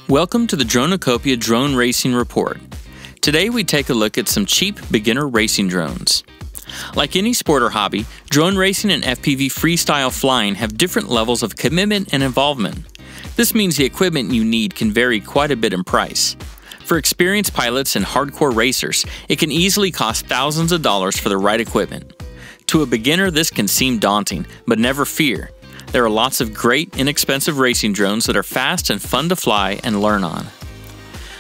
Welcome to the Dronucopia Drone Racing Report. Today we take a look at some cheap beginner racing drones. Like any sport or hobby, drone racing and FPV freestyle flying have different levels of commitment and involvement. This means the equipment you need can vary quite a bit in price. For experienced pilots and hardcore racers, it can easily cost thousands of dollars for the right equipment. To a beginner, this can seem daunting, but never fear. There are lots of great, inexpensive racing drones that are fast and fun to fly and learn on.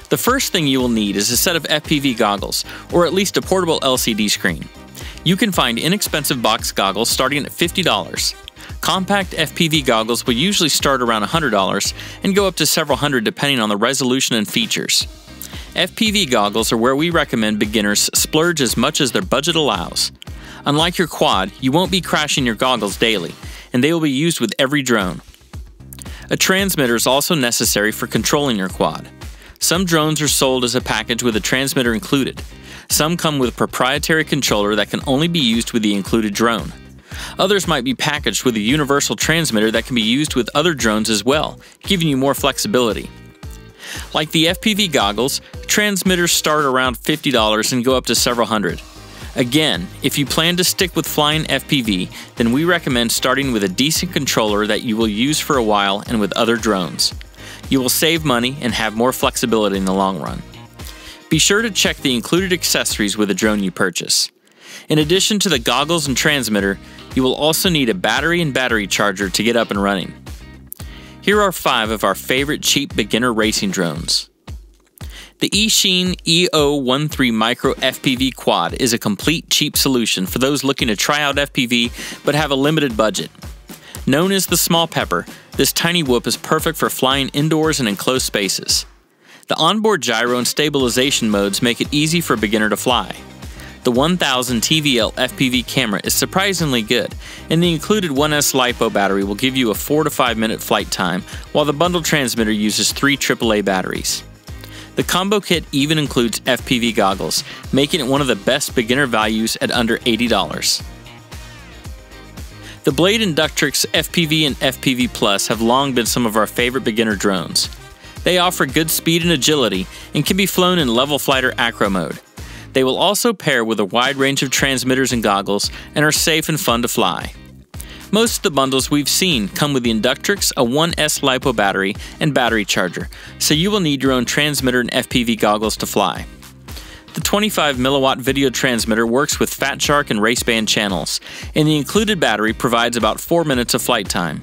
The first thing you will need is a set of FPV goggles, or at least a portable LCD screen. You can find inexpensive box goggles starting at $50. Compact FPV goggles will usually start around $100 and go up to several hundred depending on the resolution and features. FPV goggles are where we recommend beginners splurge as much as their budget allows. Unlike your quad, you won't be crashing your goggles daily, and they will be used with every drone. A transmitter is also necessary for controlling your quad. Some drones are sold as a package with a transmitter included. Some come with a proprietary controller that can only be used with the included drone. Others might be packaged with a universal transmitter that can be used with other drones as well, giving you more flexibility. Like the FPV goggles, transmitters start around $50 and go up to several hundred. Again, if you plan to stick with flying FPV, then we recommend starting with a decent controller that you will use for a while and with other drones. You will save money and have more flexibility in the long run. Be sure to check the included accessories with the drone you purchase. In addition to the goggles and transmitter, you will also need a battery and battery charger to get up and running. Here are 5 of our favorite cheap beginner racing drones. The Eachine E013 Micro FPV Quad is a complete cheap solution for those looking to try out FPV but have a limited budget. Known as the small pepper, this tiny whoop is perfect for flying indoors and enclosed spaces. The onboard gyro and stabilization modes make it easy for a beginner to fly. The 1000 TVL FPV camera is surprisingly good, and the included 1S LiPo battery will give you a 4 to 5 minute flight time, while the bundle transmitter uses 3 AAA batteries. The combo kit even includes FPV goggles, making it one of the best beginner values at under $80. The Blade Inductrix FPV and FPV Plus have long been some of our favorite beginner drones. They offer good speed and agility and can be flown in level flight or acro mode. They will also pair with a wide range of transmitters and goggles and are safe and fun to fly. Most of the bundles we've seen come with the Inductrix, a 1S LiPo battery, and battery charger, so you will need your own transmitter and FPV goggles to fly. The 25mW video transmitter works with Fat Shark and Raceband channels, and the included battery provides about 4 minutes of flight time.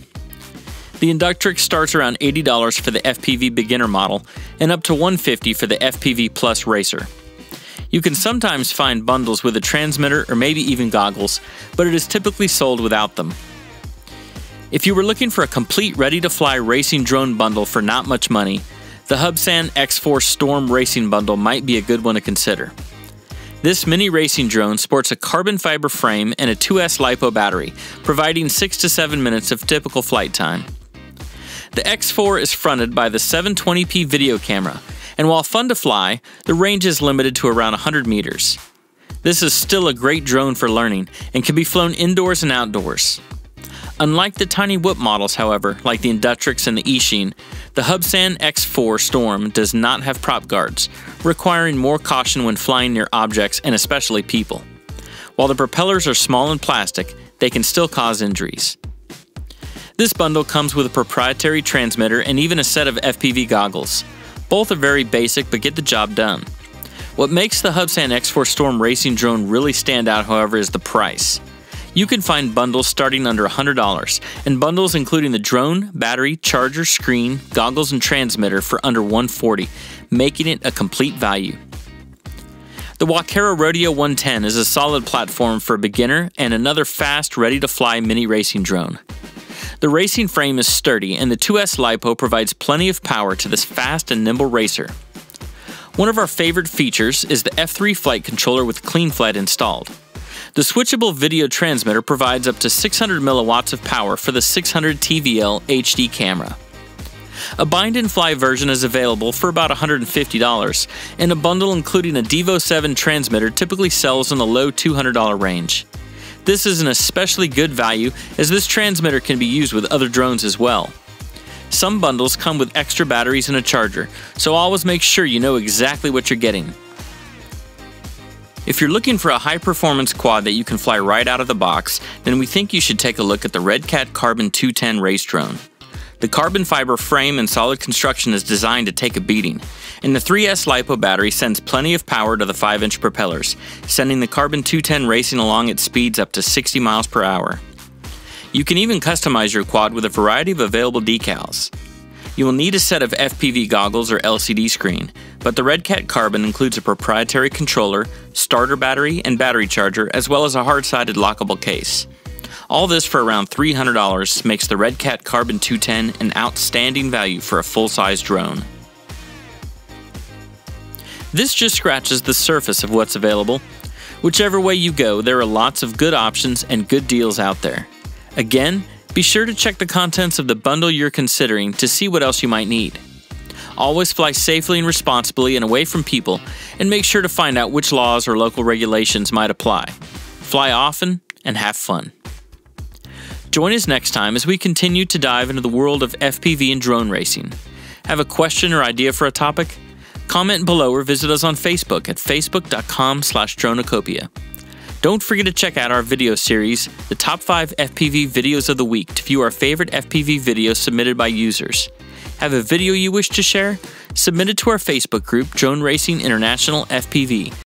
The Inductrix starts around $80 for the FPV beginner model and up to $150 for the FPV Plus Racer. You can sometimes find bundles with a transmitter or maybe even goggles, but it is typically sold without them. If you were looking for a complete ready-to-fly racing drone bundle for not much money, the Hubsan X4 Storm racing bundle might be a good one to consider. This mini racing drone sports a carbon fiber frame and a 2S LiPo battery, providing 6 to 7 minutes of typical flight time. The X4 is fronted by the 720p video camera, and while fun to fly, the range is limited to around 100 meters. This is still a great drone for learning and can be flown indoors and outdoors. Unlike the tiny whoop models, however, like the Inductrix and the Eachine, the Hubsan X4 Storm does not have prop guards, requiring more caution when flying near objects and especially people. While the propellers are small and plastic, they can still cause injuries. This bundle comes with a proprietary transmitter and even a set of FPV goggles. Both are very basic but get the job done. What makes the Hubsan X4 Storm racing drone really stand out, however, is the price. You can find bundles starting under $100, and bundles including the drone, battery, charger, screen, goggles, and transmitter for under $140, making it a complete value. The Walkera Rodeo 110 is a solid platform for a beginner and another fast, ready-to-fly mini racing drone. The racing frame is sturdy, and the 2S LiPo provides plenty of power to this fast and nimble racer. One of our favorite features is the F3 flight controller with CleanFlight installed. The switchable video transmitter provides up to 600 milliwatts of power for the 600 TVL HD camera. A bind and fly version is available for about $150, and a bundle including a Devo 7 transmitter typically sells in the low $200 range. This is an especially good value as this transmitter can be used with other drones as well. Some bundles come with extra batteries and a charger, so always make sure you know exactly what you're getting. If you're looking for a high-performance quad that you can fly right out of the box, then we think you should take a look at the Redcat Carbon 210 race drone. The carbon fiber frame and solid construction is designed to take a beating, and the 3S LiPo battery sends plenty of power to the 5-inch propellers, sending the Carbon 210 racing along at speeds up to 60 miles per hour. You can even customize your quad with a variety of available decals. You will need a set of FPV goggles or LCD screen, but the Redcat Carbon includes a proprietary controller, starter battery, and battery charger, as well as a hard-sided lockable case. All this for around $300 makes the Redcat Carbon 210 an outstanding value for a full-size drone. This just scratches the surface of what's available. Whichever way you go, there are lots of good options and good deals out there. Again, be sure to check the contents of the bundle you're considering to see what else you might need. Always fly safely and responsibly and away from people, and make sure to find out which laws or local regulations might apply. Fly often and have fun. Join us next time as we continue to dive into the world of FPV and drone racing. Have a question or idea for a topic? Comment below or visit us on Facebook at facebook.com/Dronucopia. Don't forget to check out our video series, the Top 5 FPV Videos of the Week, to view our favorite FPV videos submitted by users. Have a video you wish to share? Submit it to our Facebook group, Drone Racing International FPV.